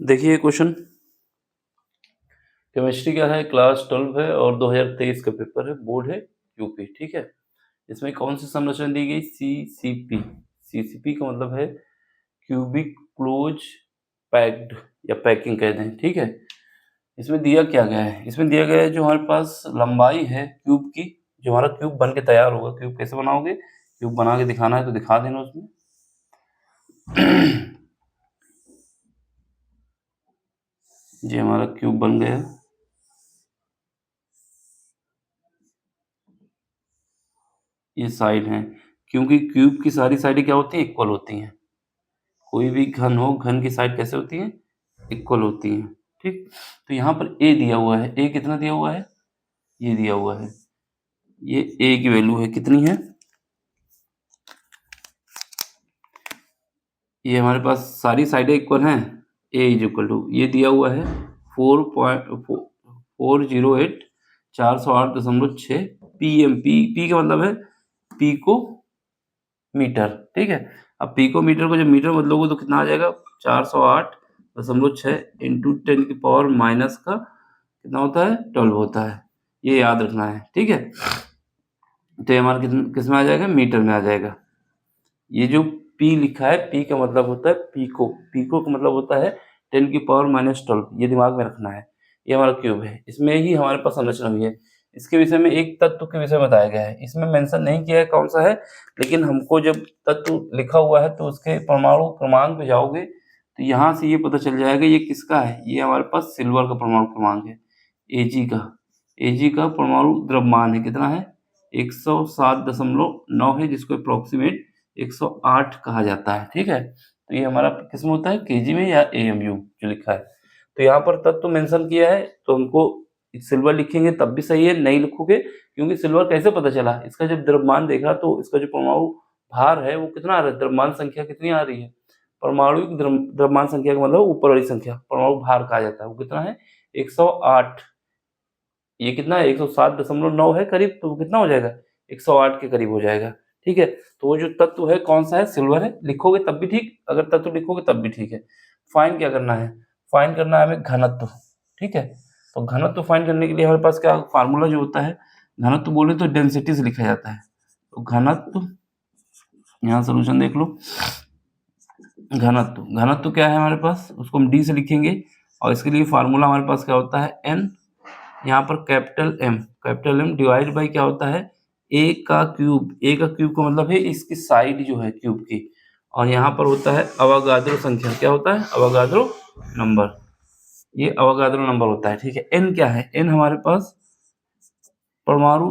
देखिए question, chemistry का है, क्लास 12 है और 2023 का पेपर है, बोर्ड है यूपी। ठीक है, इसमें कौन सी संरचना दी गई? सीसीपी। सीसीपी का मतलब है क्यूबिक क्लोज पैक्ड या पैकिंग कहते हैं। ठीक है, इसमें दिया क्या गया है? इसमें दिया गया है जो हमारे पास लंबाई है क्यूब की, जो हमारा क्यूब बन के तैयार होगा। क्यूब कैसे बनाओगे? क्यूब बना के दिखाना है तो दिखा देना उसमें। ये हमारा क्यूब बन गया, ये साइड है, क्योंकि क्यूब की सारी साइडें क्या होती हैं? इक्वल होती हैं। कोई भी घन हो, घन की साइड कैसे होती है? इक्वल होती है। ठीक, तो यहाँ पर ए दिया हुआ है। ए कितना दिया हुआ है? ये दिया हुआ है। ये ए की वैल्यू है, कितनी है? ये हमारे पास सारी साइडें इक्वल हैं। ए इज इक्वल टू, ये दिया हुआ है 4.408 408.6 पीएम। पी का मतलब है पीको मीटर। ठीक है, अब पीको मीटर को जब मीटर बदलोगे तो कितना आ जाएगा? 408.6 इंटू 10 की पावर माइनस का कितना होता है? 12 होता है। ये याद रखना है। ठीक है, तो ये हमारा किस में आ जाएगा? मीटर में आ जाएगा। ये जो पी लिखा है, पी का मतलब होता है पीको। पीको का मतलब होता है 10 की पावर माइनस 12। ये दिमाग में रखना है। ये हमारा क्यूब है, इसमें ही हमारे पास संरचना हुई है। इसके विषय में एक तत्व के विषय में बताया गया है, इसमें मेंशन नहीं किया है कौन सा है, लेकिन हमको जब तत्व लिखा हुआ है तो उसके परमाणु क्रमांक पे जाओगे तो यहाँ से ये पता चल जाएगा ये किसका है। ये हमारे पास सिल्वर का परमाणु क्रमांक है, एजी का। एजी का परमाणु द्रव्यमान है, कितना है? 107.9 है, जिसको अप्रोक्सीमेट 108 कहा जाता है। ठीक है, तो ये हमारा किसमें होता है? केजी में या एएमयू जो लिखा है। तो यहाँ पर तत्व मेंशन किया है तो हमको सिल्वर लिखेंगे तब भी सही है, नहीं लिखोगे क्योंकि सिल्वर कैसे पता चला? इसका जब द्रव्यमान देखा तो इसका जो परमाणु भार है वो कितना आ रहा है? द्रव्यमान संख्या कितनी आ रही है? परमाणु की द्रव्यमान संख्या का मतलब ऊपर वाली संख्या परमाणु भार कहा जाता है, वो कितना है? 108। ये कितना है? 107.9 है करीब, तो कितना हो जाएगा? 108 के करीब हो जाएगा। ठीक है, तो वो जो तत्व है कौन सा है? सिल्वर है। लिखोगे तब भी ठीक, अगर तत्व लिखोगे तब भी ठीक है। फाइंड क्या करना है? फाइंड करना है हमें घनत्व। ठीक है, तो घनत्व फाइंड करने के लिए हमारे पास क्या फार्मूला जो होता है? घनत्व बोले तो डेंसिटी से लिखा जाता है। तो घनत्व, यहाँ सोल्यूशन देख लो। घनत्व, घनत्व क्या है हमारे पास? उसको हम डी से लिखेंगे और इसके लिए फार्मूला हमारे पास क्या होता है? एन, यहाँ पर कैपिटल एम डिवाइड बाई क्या होता है? ए का क्यूब। ए का क्यूब का मतलब है इसकी साइड जो है क्यूब की, और यहाँ पर होता है अवोगाद्रो संख्या। क्या होता है? Avogadro number. ये अवोगाद्रो नंबर होता है। ठीक है, एन क्या है? एन हमारे पास परमाणु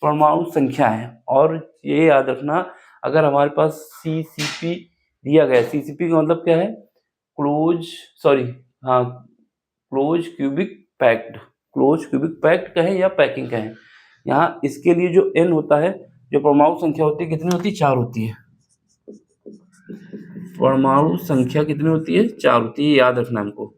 परमाणु संख्या है। और ये याद रखना, अगर हमारे पास सीसीपी दिया गया है, सीसीपी का मतलब क्या है? क्लोज, सॉरी, हाँ, close cubic packed. Close cubic packed कहें या पैकिंग कहें, यहाँ इसके लिए जो एन होता है, जो परमाणु संख्या होती है, कितनी होती है? 4 होती है। परमाणु संख्या कितनी होती है? 4 होती है, याद रखना हमको।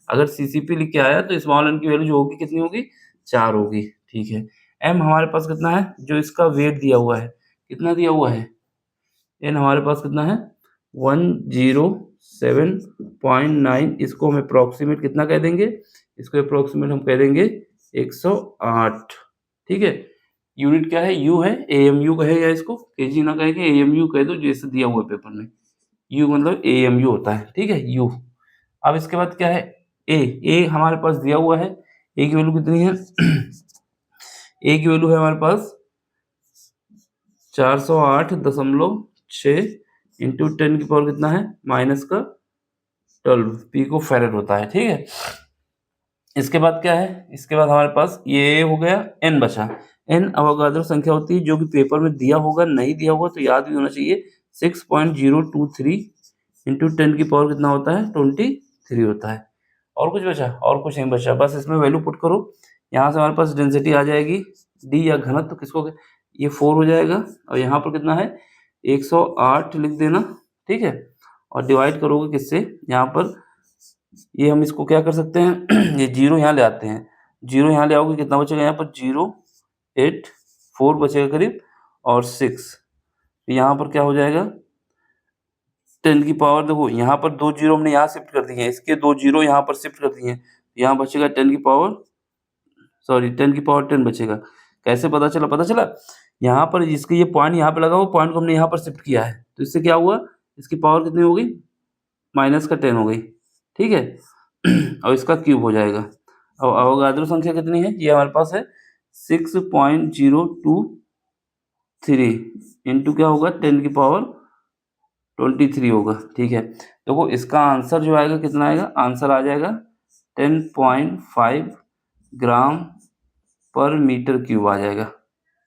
अगर सीसीपी लिख के आया तो स्मॉल एन की वैल्यू जो होगी कितनी होगी? 4 होगी। ठीक है, एम हमारे पास कितना है? जो इसका वेट दिया हुआ है, कितना दिया हुआ है? एन हमारे पास कितना है? 107.9। इसको हम अप्रोक्सीमेट कितना कह देंगे? इसको अप्रोक्सीमेट हम कह देंगे 108। ठीक है, यूनिट क्या है? यू है। एएमयू कहेगा इसको, केजी ना कहेंगे, एएमयू कह दो जैसे दिया हुआ है पेपर में। यू मतलब एएमयू होता है। ठीक है, यू। अब इसके बाद क्या है? ए। ए हमारे पास दिया हुआ है। ए की वैल्यू कितनी है? ए की वैल्यू है हमारे पास 408.6 इंटू 10 की पावर कितना है? माइनस का 12 पिको फैरेड होता है। ठीक है, इसके बाद क्या है? इसके बाद हमारे पास ये हो गया, एन बचा। एन अवोगाद्रो संख्या होती है, जो कि पेपर में दिया होगा, नहीं दिया होगा तो याद भी होना चाहिए। 6.023 इंटू 10 की पावर कितना होता है? 23 होता है। और कुछ बचा? और कुछ नहीं बचा, बस इसमें वैल्यू पुट करो। यहाँ से हमारे पास डेंसिटी आ जाएगी डी या घनत्व, किसको? ये 4 हो जाएगा, और यहाँ पर कितना है? 108 लिख देना। ठीक है, और डिवाइड करोगे किससे? यहाँ पर ये हम इसको क्या कर सकते हैं? ये जीरो यहाँ ले आते हैं। जीरो यहाँ ले आओगे कितना बचेगा? यहाँ पर 0.84 बचेगा करीब, और 6। यहाँ पर क्या हो जाएगा? 10 की पावर देखो यहाँ पर 2 जीरो हमने यहाँ शिफ्ट कर दिए हैं, इसके 2 जीरो यहाँ पर शिफ्ट कर दिए हैं, यहाँ बचेगा 10 की पावर 10 बचेगा। कैसे पता चला? यहाँ पर जिसके ये पॉइंट यहाँ पे लगा वो पॉइंट को हमने यहाँ पर शिफ्ट किया है, तो इससे क्या हुआ, इसकी पावर कितनी हो गई, माइनस का 10 हो गई, ठीक है। और इसका क्यूब हो जाएगा। अब अवोगाद्रो संख्या कितनी है, ये हमारे पास है 6.023 इंटू क्या होगा 10 की पावर 23 होगा, ठीक है। देखो इसका आंसर जो आएगा कितना आएगा, आंसर आ जाएगा 10.5 ग्राम पर मीटर क्यूब आ जाएगा,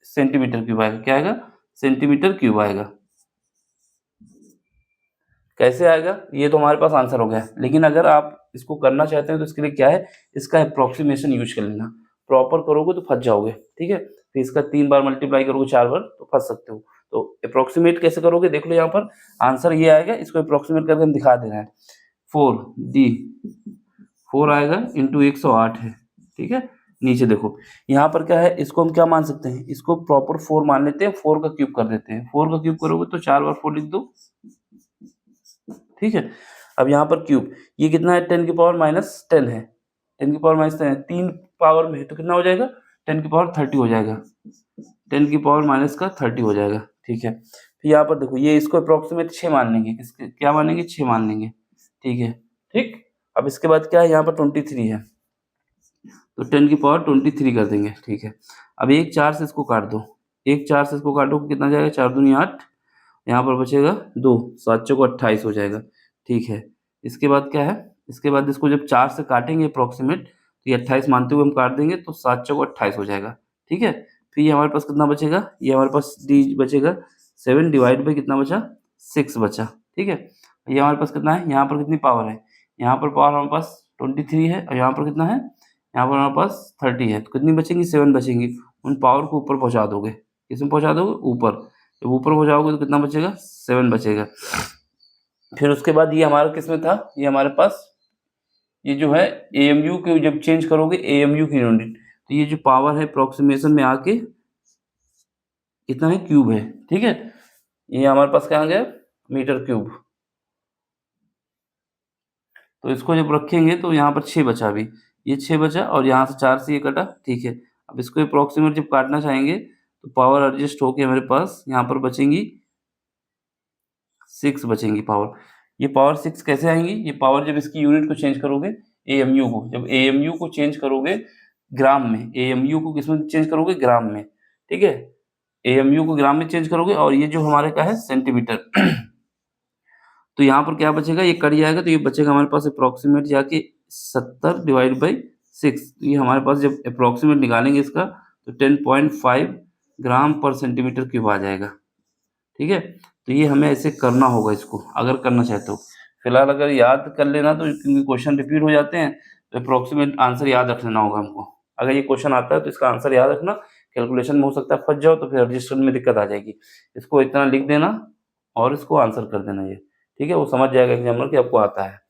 सेंटीमीटर क्यूब आएगा, क्या आएगा, सेंटीमीटर क्यूब आएगा। कैसे आएगा, ये तो हमारे पास आंसर हो गया, लेकिन अगर आप इसको करना चाहते हैं तो इसके लिए क्या है, इसका अप्रोक्सीमेशन यूज कर लेना। प्रॉपर करोगे तो फंस जाओगे, ठीक है। तो इसका 3 बार मल्टीप्लाई करोगे 4 बार तो फंस सकते हो। तो अप्रोक्सीमेट कैसे करोगे, देख लो यहाँ पर आंसर ये आएगा, इसको अप्रोक्सीमेट करके हम दिखा दे रहे हैं। 4 आएगा इंटू 108 है, ठीक है। नीचे देखो यहाँ पर क्या है, इसको हम क्या मान सकते हैं, इसको प्रॉपर 4 मान लेते हैं, 4 का क्यूब कर देते हैं। 4 का क्यूब करोगे तो 4 बार 4 लिख दो, ठीक है। अब यहाँ पर क्यूब ये कितना है, 10 की पावर माइनस 10 है, 10 की पावर माइनस 10 है, 3 पावर में है तो कितना हो जाएगा, 10 की पावर 30 हो जाएगा, 10 की पावर माइनस का 30 हो जाएगा, ठीक है। फिर यहाँ पर देखो ये इसको अप्रोक्सीमेट 6 मान लेंगे, इसके क्या मानेंगे, 6 मान लेंगे, ठीक है, ठीक। अब इसके बाद क्या है, यहाँ पर 23 है तो 10 की पावर 23 कर देंगे, ठीक है। अब एक 4 से इसको काट दो, एक 4 से इसको काटो कितना जाएगा, 4 दूनी 8, यहाँ पर बचेगा 2, 7 चौको 28 हो जाएगा, ठीक है। इसके बाद क्या है, इसके बाद इसको जब 4 से काटेंगे अप्रोक्सीमेट तो ये 28 मानते हुए हम काट देंगे तो 7 चौको 28 हो जाएगा, ठीक है। फिर ये हमारे पास कितना बचेगा, ये हमारे पास डी बचेगा 7 डिवाइड बाई कितना बचा, 6 बचा, ठीक है। ये हमारे पास कितना है, यहाँ पर कितनी पावर है, यहाँ पर पावर हमारे पास 23 है और यहाँ पर कितना है, यहाँ पर हमारे पास 30 है, तो कितनी बचेंगी, 7 बचेंगी। उन पावर को ऊपर पहुँचा दोगे, किसमें पहुँचा दोगे, ऊपर। जब ऊपर हो जाओगे तो कितना बचेगा, 7 बचेगा। फिर उसके बाद ये हमारा किसमें था, ये हमारे पास ये जो है AMU के जब चेंज करोगे AMU की यूनिट, तो ये जो पावर है अप्रोक्सीमेशन में आके कितना है, क्यूब है, ठीक है। ये हमारे पास क्या आ गया, मीटर क्यूब। तो इसको जब रखेंगे तो यहाँ पर 6 बचा, अभी ये 6 बचा और यहाँ से 4 से ये कटा, ठीक है। अब इसको अप्रोक्सीमेट जब काटना चाहेंगे तो पावर एडजस्ट होके हमारे पास यहाँ पर बचेंगी 6 बचेंगी पावर। ये पावर 6 कैसे आएंगी, ये पावर जब इसकी यूनिट को चेंज करोगे AMU को, जब AMU को चेंज करोगे ग्राम में, AMU को किसमें चेंज करोगे, ग्राम में, ठीक है। AMU को ग्राम में चेंज करोगे और ये जो हमारे का है सेंटीमीटर। तो यहाँ पर क्या बचेगा, ये कट जाएगा तो ये बचेगा हमारे पास अप्रोक्सीमेट जाके 70 डिवाइड बाई 6। तो ये हमारे पास जब अप्रोक्सीमेट निकालेंगे इसका तो 10.5 ग्राम पर सेंटीमीटर क्यूब आ जाएगा, ठीक है। तो ये हमें ऐसे करना होगा इसको, अगर करना चाहते हो। फिलहाल अगर याद कर लेना तो क्योंकि क्वेश्चन रिपीट हो जाते हैं तो अप्रोक्सीमेट आंसर याद रख लेना होगा हमको। अगर ये क्वेश्चन आता है तो इसका आंसर याद रखना, कैलकुलेशन में हो सकता है फंस जाओ तो फिर रजिस्टर में दिक्कत आ जाएगी। इसको इतना लिख देना और इसको आंसर कर देना, ये ठीक है, वो समझ जाएगा एग्जामिनर कि आपको आता है।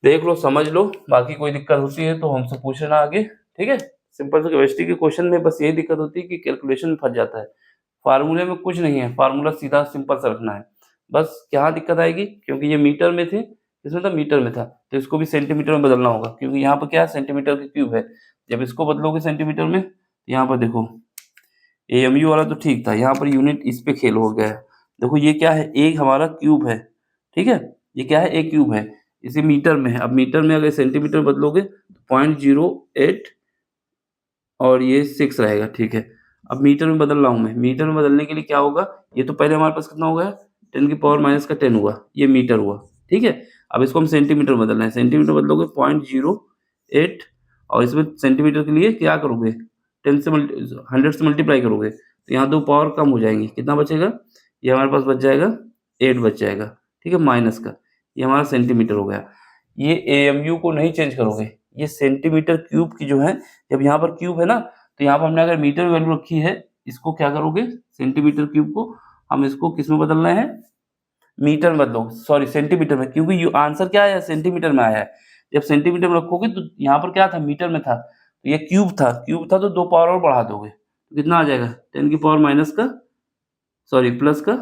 देख लो, समझ लो, बाकी कोई दिक्कत होती है तो हमसे पूछ लेना आगे, ठीक है। सिंपल से केमिस्ट्री के क्वेश्चन में बस यही दिक्कत होती है कि कैलकुलेशन में फंस जाता है। फार्मूले में कुछ नहीं है, फार्मूला सीधा सिंपल सा रखना है। बस क्या दिक्कत आएगी, क्योंकि ये मीटर में थे, इसमें था मीटर में था, तो इसको भी सेंटीमीटर में बदलना होगा, क्योंकि यहाँ पर क्या है, सेंटीमीटर के क्यूब है। जब इसको बदलोगे सेंटीमीटर में, यहाँ पर देखो AMU वाला तो ठीक था, यहाँ पर यूनिट इस पे खेल हो गया है। देखो ये क्या है, एक हमारा क्यूब है, ठीक है, ये क्या है, एक क्यूब है, इसे मीटर में है। अब मीटर में अगर सेंटीमीटर बदलोगे तो 0.08 और ये 6 रहेगा, ठीक है। अब मीटर में बदल रहा हूँ मैं, मीटर में बदलने के लिए क्या होगा, ये तो पहले हमारे पास कितना हो गया, 10 की पावर माइनस का 10 हुआ, ये मीटर हुआ, ठीक है। अब इसको हम सेंटीमीटर में बदलना है, सेंटीमीटर बदलोगे 0.08 और इसमें सेंटीमीटर के लिए क्या करोगे, 100 से मल्टीप्लाई करोगे तो यहाँ 2 पावर कम हो जाएंगी, कितना बचेगा, ये हमारे पास बच जाएगा 8 बच जाएगा, ठीक है, माइनस का। ये हमारा सेंटीमीटर हो गया। ये AMU को नहीं चेंज करोगे, ये सेंटीमीटर क्यूब की जो है, जब यहाँ पर क्यूब है ना तो यहाँ पर हमने अगर मीटर में वैल्यू रखी है, इसको क्या करोगे, सेंटीमीटर क्यूब को हम इसको किस में बदलना है, मीटर में बदलो, सॉरी सेंटीमीटर में, क्योंकि आंसर क्या आया, सेंटीमीटर में आया है। जब सेंटीमीटर में रखोगे तो यहाँ पर क्या था, मीटर में था, तो ये क्यूब था, तो 2 पावर और बढ़ा दोगे तो कितना आ जाएगा, 10 की पावर माइनस का, सॉरी प्लस का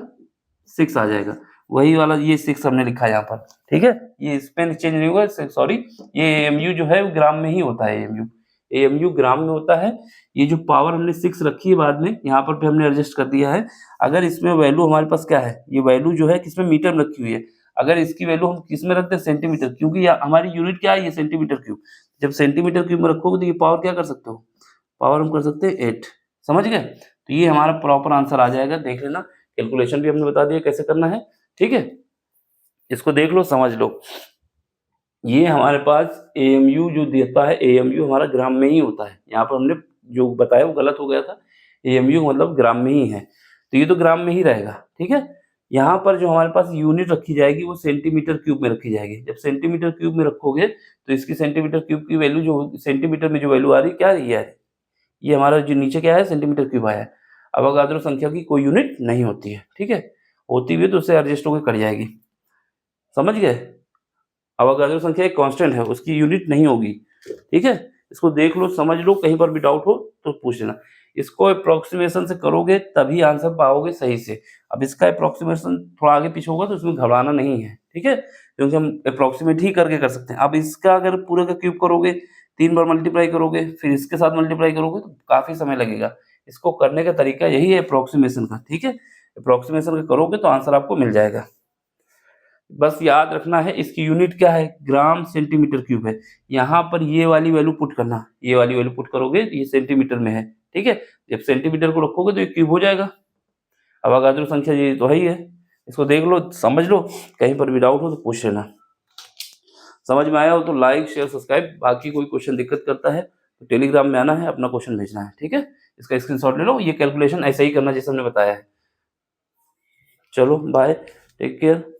6 आ जाएगा। वही वाला ये 6 हमने लिखा है यहाँ पर, ठीक है। ये इसमें चेंज नहीं हुआ, सॉरी, ये एएमयू जो है वो ग्राम में ही होता है। एएमयू ग्राम में होता है। ये जो पावर हमने 6 रखी है बाद में, यहाँ पर भी हमने एडजस्ट कर दिया है। अगर इसमें वैल्यू हमारे पास क्या है, ये वैल्यू जो है किसमें, मीटर में रखी हुई है। अगर इसकी वैल्यू हम किसमें रखते हैं, सेंटीमीटर, क्योंकि हमारी यूनिट क्या है, ये सेंटीमीटर क्यूब। जब सेंटीमीटर क्यूब में रखोगे तो ये पावर क्या कर सकते हो, पावर हम कर सकते हैं 8। समझ गए? तो ये हमारा प्रॉपर आंसर आ जाएगा, देख लेना। कैलकुलेशन भी हमने बता दिया कैसे करना है, ठीक है। इसको देख लो, समझ लो। ये हमारे पास एएमयू जो देता है, एएमयू हमारा ग्राम में ही होता है। यहाँ पर हमने जो बताया वो गलत हो गया था। एएमयू मतलब ग्राम में ही है, तो ये तो ग्राम में ही रहेगा, ठीक है। यहाँ पर जो हमारे पास यूनिट रखी जाएगी वो सेंटीमीटर क्यूब में रखी जाएगी। जब सेंटीमीटर क्यूब में रखोगे तो इसकी सेंटीमीटर क्यूब की वैल्यू जो सेंटीमीटर में जो वैल्यू आ रही है, क्या है, ये हमारा जो नीचे क्या है, सेंटीमीटर क्यूब आया है। अवोगाद्रो संख्या की कोई यूनिट नहीं होती है, ठीक है। होती भी है तो उससे एडजस्ट होकर कट जाएगी। समझ गए? अवोगाद्रो संख्या एक कांस्टेंट है, उसकी यूनिट नहीं होगी, ठीक है। इसको देख लो, समझ लो, कहीं पर भी डाउट हो तो पूछ लेना। इसको अप्रोक्सीमेशन से करोगे तभी आंसर पाओगे सही से। अब इसका अप्रोक्सीमेशन थोड़ा आगे पीछे होगा तो इसमें घबराना नहीं है, ठीक है, क्योंकि हम अप्रोक्सीमेट ही करके कर सकते हैं। अब इसका अगर पूरे का क्यूब करोगे, 3 बार मल्टीप्लाई करोगे, फिर इसके साथ मल्टीप्लाई करोगे तो काफ़ी समय लगेगा। इसको करने का तरीका यही है अप्रोक्सीमेशन का, ठीक है। अप्रोक्सीमेशन का करोगे तो आंसर आपको मिल जाएगा। बस याद रखना है इसकी यूनिट क्या है, ग्राम सेंटीमीटर क्यूब है। यहाँ पर ये वाली वैल्यू पुट करना, ये वाली वैल्यू पुट करोगे तो ये सेंटीमीटर में है, ठीक है। जब सेंटीमीटर को रखोगे तो ये क्यूब हो जाएगा। अवोगाद्रो संख्या ये तो है ही है। इसको देख लो, समझ लो, कहीं पर भी डाउट हो तो पूछ लेना। समझ में आया हो तो लाइक शेयर सब्सक्राइब। बाकी कोई क्वेश्चन दिक्कत करता है तो टेलीग्राम में आना है, अपना क्वेश्चन भेजना है, ठीक है। इसका स्क्रीनशॉट ले लो। ये कैलकुलेशन ऐसे ही करना जैसे हमने बताया है। चलो बाय, टेक केयर।